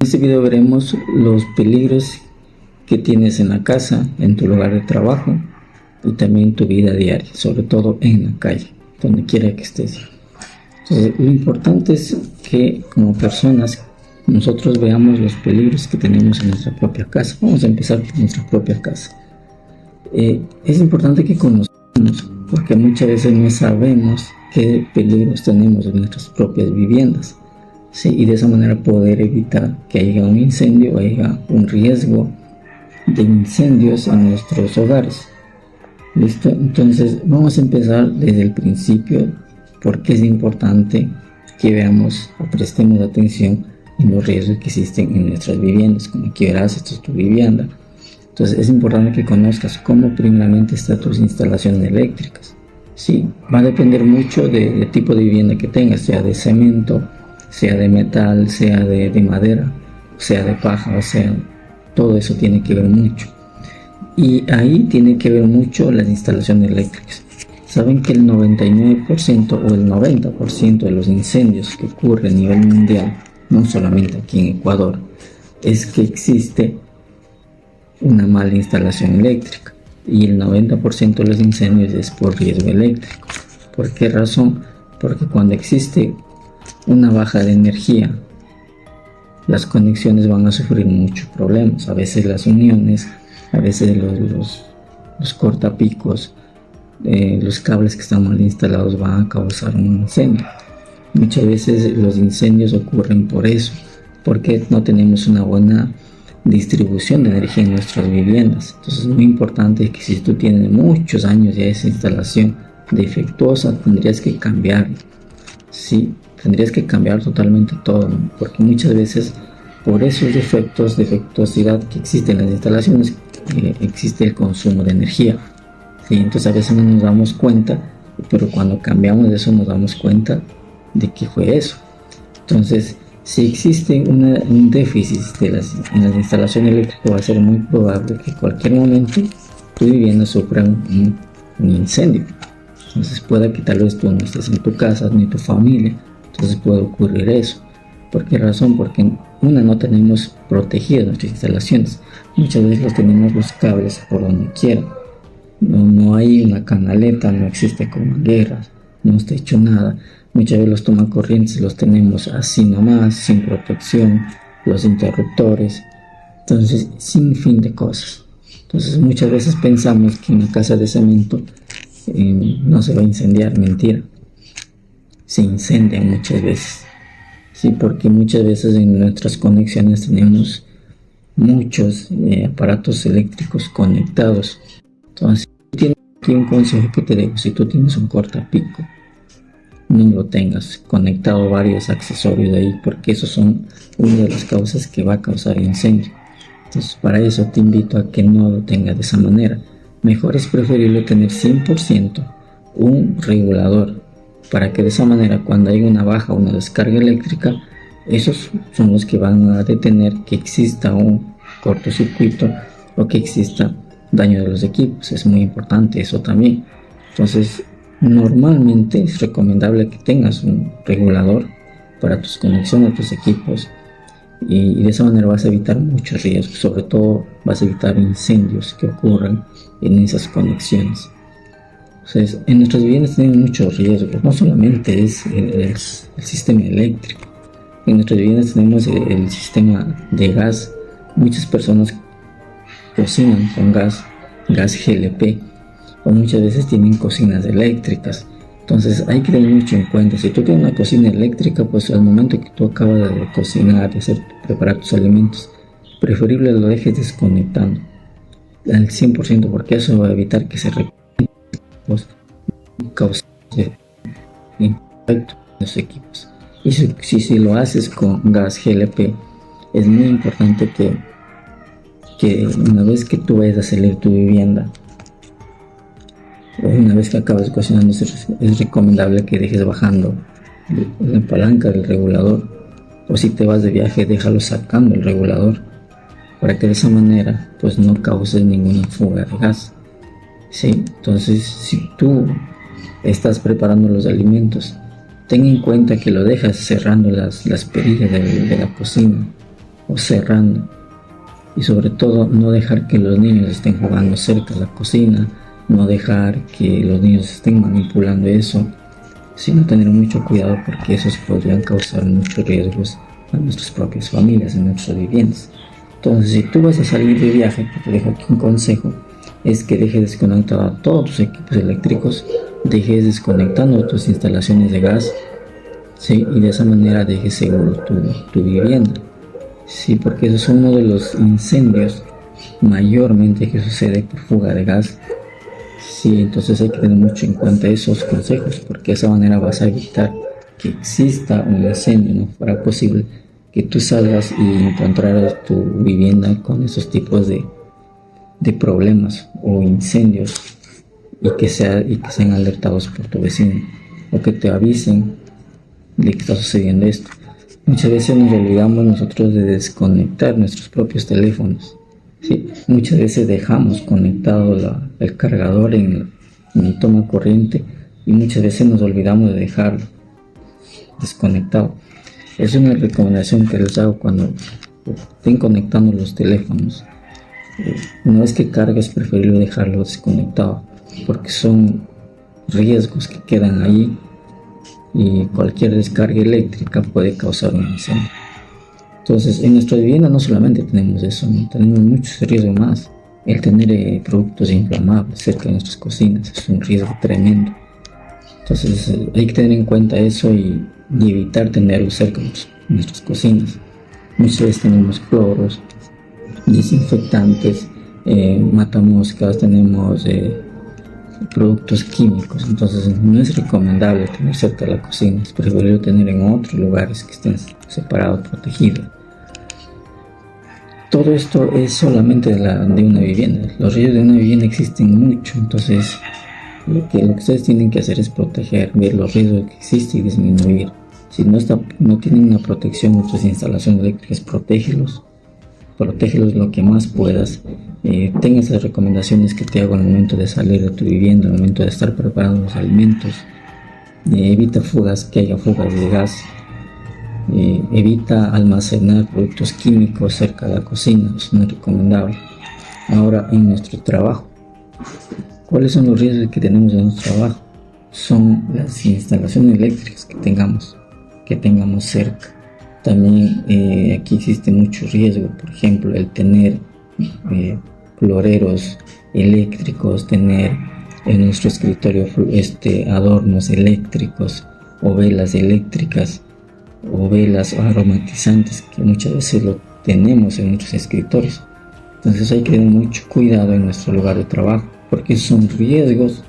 En este video veremos los peligros que tienes en la casa, en tu lugar de trabajo y también en tu vida diaria, sobre todo en la calle, donde quiera que estés. Entonces, lo importante es que como personas nosotros veamos los peligros que tenemos en nuestra propia casa. Vamos a empezar por nuestra propia casa. Es importante que conozcamos, porque muchas veces no sabemos qué peligros tenemos en nuestras propias viviendas. Sí, y de esa manera poder evitar que haya un incendio o haya un riesgo de incendios en nuestros hogares. ¿Listo? Entonces vamos a empezar desde el principio, porque es importante que veamos o prestemos atención en los riesgos que existen en nuestras viviendas. Como aquí verás, esto es tu vivienda. Entonces es importante que conozcas cómo primeramente están tus instalaciones eléctricas. Sí, va a depender mucho del tipo de vivienda que tengas, sea de cemento, sea de metal, sea de madera, sea de paja, o sea, todo eso tiene que ver mucho. Y ahí tiene que ver mucho las instalaciones eléctricas. Saben que el 99% o el 90% de los incendios que ocurren a nivel mundial, no solamente aquí en Ecuador, es que existe una mala instalación eléctrica. Y el 90% de los incendios es por riesgo eléctrico. ¿Por qué razón? Porque cuando existe una baja de energía, las conexiones van a sufrir muchos problemas. A veces las uniones, a veces los cortapicos, los cables que están mal instalados van a causar un incendio. Muchas veces los incendios ocurren por eso, porque no tenemos una buena distribución de energía en nuestras viviendas. Entonces es muy importante que si tú tienes muchos años ya esa instalación defectuosa, tendrías que cambiarla. Sí, tendrías que cambiar totalmente todo, ¿no? Porque muchas veces por esos defectuosidad que existen en las instalaciones, existe el consumo de energía. ¿Sí? Entonces a veces no nos damos cuenta, pero cuando cambiamos eso nos damos cuenta de que fue eso. Entonces, si existe un déficit en las instalaciones eléctricas, va a ser muy probable que en cualquier momento tu vivienda sufra un incendio. Entonces puede que tal vez tú no estés en tu casa ni tu familia, entonces puede ocurrir eso. ¿Por qué razón? Porque no tenemos protegidas nuestras instalaciones. Muchas veces los tenemos los cables por donde quiera. No hay una canaleta, no existe con mangueras, no está hecho nada. Muchas veces los tomacorrientes los tenemos así nomás, sin protección, los interruptores, entonces sin fin de cosas. Entonces muchas veces pensamos que una casa de cemento no se va a incendiar. Mentira, se incendia muchas veces. Sí, porque muchas veces en nuestras conexiones tenemos muchos aparatos eléctricos conectados. Entonces, aquí un consejo que te dejo: si tú tienes un cortapico, no lo tengas conectado varios accesorios de ahí, porque esos son una de las causas que va a causar incendio. Entonces, para eso te invito a que no lo tengas de esa manera. Mejor es preferible tener 100% un regulador, para que de esa manera cuando hay una baja o una descarga eléctrica, esos son los que van a detener que exista un cortocircuito o que exista daño de los equipos. Es muy importante eso también. Entonces normalmente es recomendable que tengas un regulador para tus conexiones a tus equipos, y de esa manera vas a evitar muchos riesgos. Sobre todo vas a evitar incendios que ocurran en esas conexiones. Entonces, en nuestras viviendas tenemos muchos riesgos, no solamente es el sistema eléctrico. En nuestras viviendas tenemos el sistema de gas. Muchas personas cocinan con gas GLP, o muchas veces tienen cocinas eléctricas. Entonces hay que tener mucho en cuenta. Si tú tienes una cocina eléctrica, pues al momento que tú acabas de cocinar, de preparar tus alimentos, preferible lo dejes desconectando al 100%, porque eso va a evitar que se cause impacto en los equipos. Y si lo haces con gas GLP, es muy importante que una vez que tú vayas a salir tu vivienda, o una vez que acabes cocinando, es recomendable que dejes bajando la palanca del regulador, o si te vas de viaje, déjalo sacando el regulador, para que de esa manera pues no causes ninguna fuga de gas. ¿Sí? Entonces, si tú estás preparando los alimentos, ten en cuenta que lo dejas cerrando las perillas de la cocina, o cerrando. Y sobre todo no dejar que los niños estén jugando cerca de la cocina, no dejar que los niños estén manipulando eso, sino tener mucho cuidado porque esos podrían causar muchos riesgos a nuestras propias familias, en nuestras viviendas. Entonces, si tú vas a salir de viaje, te dejo aquí un consejo, es que dejes desconectado a todos tus equipos eléctricos, dejes desconectando tus instalaciones de gas, ¿sí? Y de esa manera dejes seguro tu vivienda. Sí, porque eso es uno de los incendios mayormente que sucede por fuga de gas. Sí, entonces hay que tener mucho en cuenta esos consejos, porque de esa manera vas a evitar que exista un incendio. No fuera posible que tú salgas y encontraras tu vivienda con esos tipos de problemas o incendios y que sean alertados por tu vecino o que te avisen de que está sucediendo esto. Muchas veces nos olvidamos nosotros de desconectar nuestros propios teléfonos. Sí, muchas veces dejamos conectado el cargador en toma corriente y muchas veces nos olvidamos de dejarlo desconectado. Es una recomendación que les hago cuando estén conectando los teléfonos. Una vez que cargue es preferible dejarlo desconectado porque son riesgos que quedan ahí y cualquier descarga eléctrica puede causar un incendio. Entonces, en nuestra vivienda no solamente tenemos eso, ¿no? Tenemos muchos riesgos más. El tener productos inflamables cerca de nuestras cocinas es un riesgo tremendo. Entonces, hay que tener en cuenta eso y evitar tenerlo cerca de nuestras cocinas. Muchas veces tenemos cloros, desinfectantes, matamoscas, tenemos productos químicos, entonces no es recomendable tener cerca de la cocina, es preferible tener en otros lugares que estén separados, protegidos. Todo esto es solamente de una vivienda. Los riesgos de una vivienda existen mucho, entonces lo que ustedes tienen que hacer es proteger, ver los riesgos que existen y disminuir. Si no tienen una protección de sus instalaciones eléctricas, protégelos lo que más puedas. Ten esas recomendaciones que te hago al momento de salir de tu vivienda, al momento de estar preparando los alimentos. Evita que haya fugas de gas. Evita almacenar productos químicos cerca de la cocina, es muy recomendable. Ahora, en nuestro trabajo, ¿cuáles son los riesgos que tenemos en nuestro trabajo? Son las instalaciones eléctricas que tengamos cerca. También aquí existe mucho riesgo, por ejemplo, el tener floreros eléctricos, tener en nuestro escritorio adornos eléctricos o velas eléctricas o velas aromatizantes que muchas veces lo tenemos en nuestros escritorios. Entonces hay que tener mucho cuidado en nuestro lugar de trabajo porque son riesgos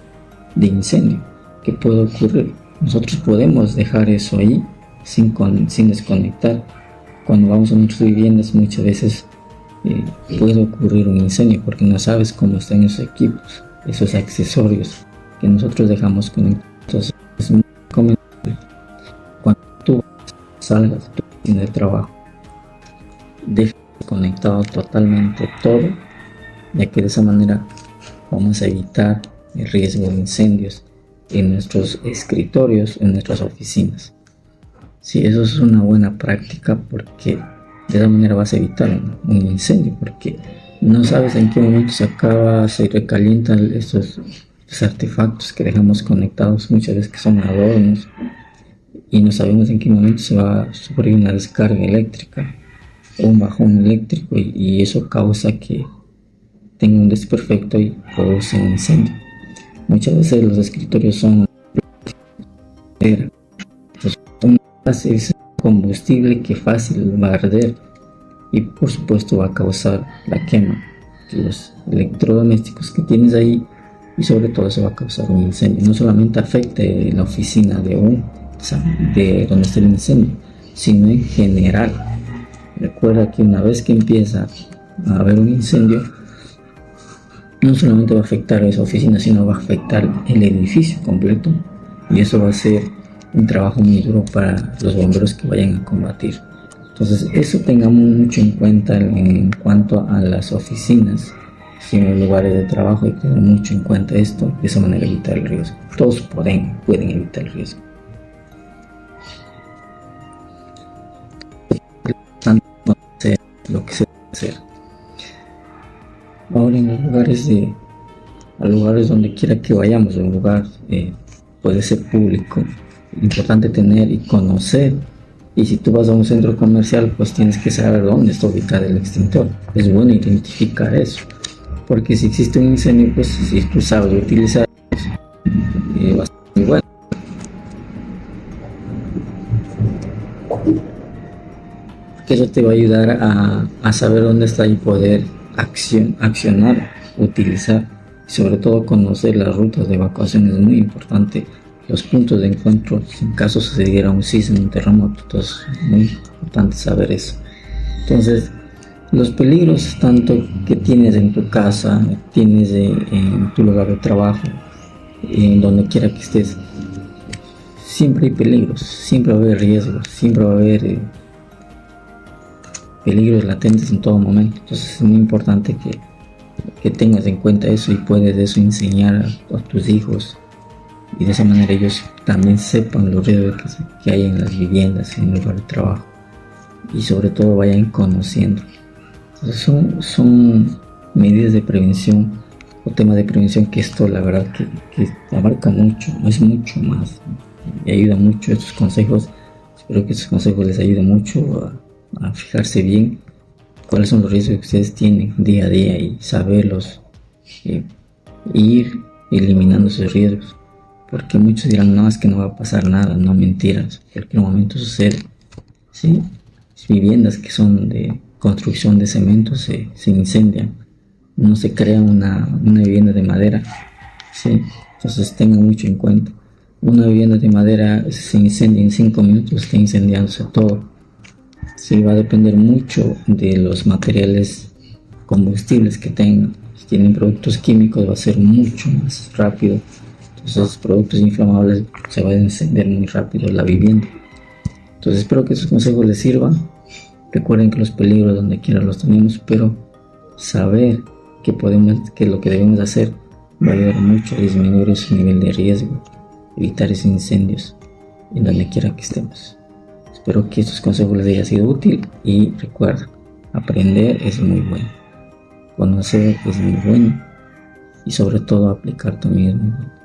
de incendio que puede ocurrir. Nosotros podemos dejar eso ahí sin desconectar. Cuando vamos a nuestras viviendas muchas veces puede ocurrir un incendio porque no sabes cómo están esos equipos, esos accesorios que nosotros dejamos conectados. Entonces es muy recomendable cuando tú salgas de tu oficina de trabajo, deja conectado totalmente todo, ya que de esa manera vamos a evitar el riesgo de incendios en nuestros escritorios, en nuestras oficinas. Sí, eso es una buena práctica porque de esa manera vas a evitar un incendio, porque no sabes en qué momento se recalientan estos artefactos que dejamos conectados, muchas veces que son adornos, y no sabemos en qué momento se va a sufrir una descarga eléctrica o un bajón eléctrico y eso causa que tenga un desperfecto y produce un incendio. Muchas veces los escritorios son es combustible que fácil va a arder y por supuesto va a causar la quema de los electrodomésticos que tienes ahí y sobre todo eso va a causar un incendio. No solamente afecta la oficina de donde está el incendio, sino en general. Recuerda que una vez que empieza a haber un incendio, no solamente va a afectar a esa oficina, sino va a afectar el edificio completo y eso va a ser un trabajo muy duro para los bomberos que vayan a combatir. Entonces eso tengamos mucho en cuenta en cuanto a las oficinas y en los lugares de trabajo. Hay que tener mucho en cuenta esto, de esa manera evitar el riesgo. Todos pueden evitar el riesgo. lo que se debe hacer. Ahora en a lugares donde quiera que vayamos, un lugar puede ser público, importante tener y conocer. Y si tú vas a un centro comercial, pues tienes que saber dónde está ubicado el extintor. Es bueno identificar eso, porque si existe un incendio, pues si tú sabes utilizar, va a ser muy bueno. Porque eso te va a ayudar a saber dónde está y poder accionar, utilizar, y sobre todo conocer las rutas de evacuación. Es muy importante, los puntos de encuentro en caso sucediera un sismo, un terremoto. Entonces es muy importante saber eso. Entonces los peligros tanto que tienes en tu casa, tienes en tu lugar de trabajo, en donde quiera que estés, siempre hay peligros, siempre va a haber riesgos, siempre va a haber peligros latentes en todo momento. Entonces es muy importante que tengas en cuenta eso y puedes de eso enseñar a tus hijos, y de esa manera ellos también sepan los riesgos que hay en las viviendas, en el lugar de trabajo, y sobre todo vayan conociendo. Entonces son medidas de prevención o temas de prevención que esto la verdad que abarca mucho, es mucho más, y ayuda mucho estos consejos. Espero que estos consejos les ayuden mucho a fijarse bien cuáles son los riesgos que ustedes tienen día a día y saberlos, ir eliminando esos riesgos, porque muchos dirán, no, es que no va a pasar nada. No, mentiras, en cualquier momento sucede. ¿Sí? Viviendas que son de construcción de cemento se incendian, no se crea una vivienda de madera. ¿Sí? Entonces tengan mucho en cuenta, una vivienda de madera se incendia en 5 minutos, está incendiándose todo. Sí, va a depender mucho de los materiales combustibles que tengan. Si tienen productos químicos va a ser mucho más rápido. Entonces los productos inflamables se van a encender muy rápido la vivienda. Entonces espero que estos consejos les sirvan. Recuerden que los peligros donde quiera los tenemos, pero saber que lo que debemos hacer va a ayudar mucho a disminuir ese nivel de riesgo, evitar esos incendios en donde quiera que estemos. Espero que estos consejos les hayan sido útil y recuerda, aprender es muy bueno, conocer es muy bueno y sobre todo aplicar también es muy bueno.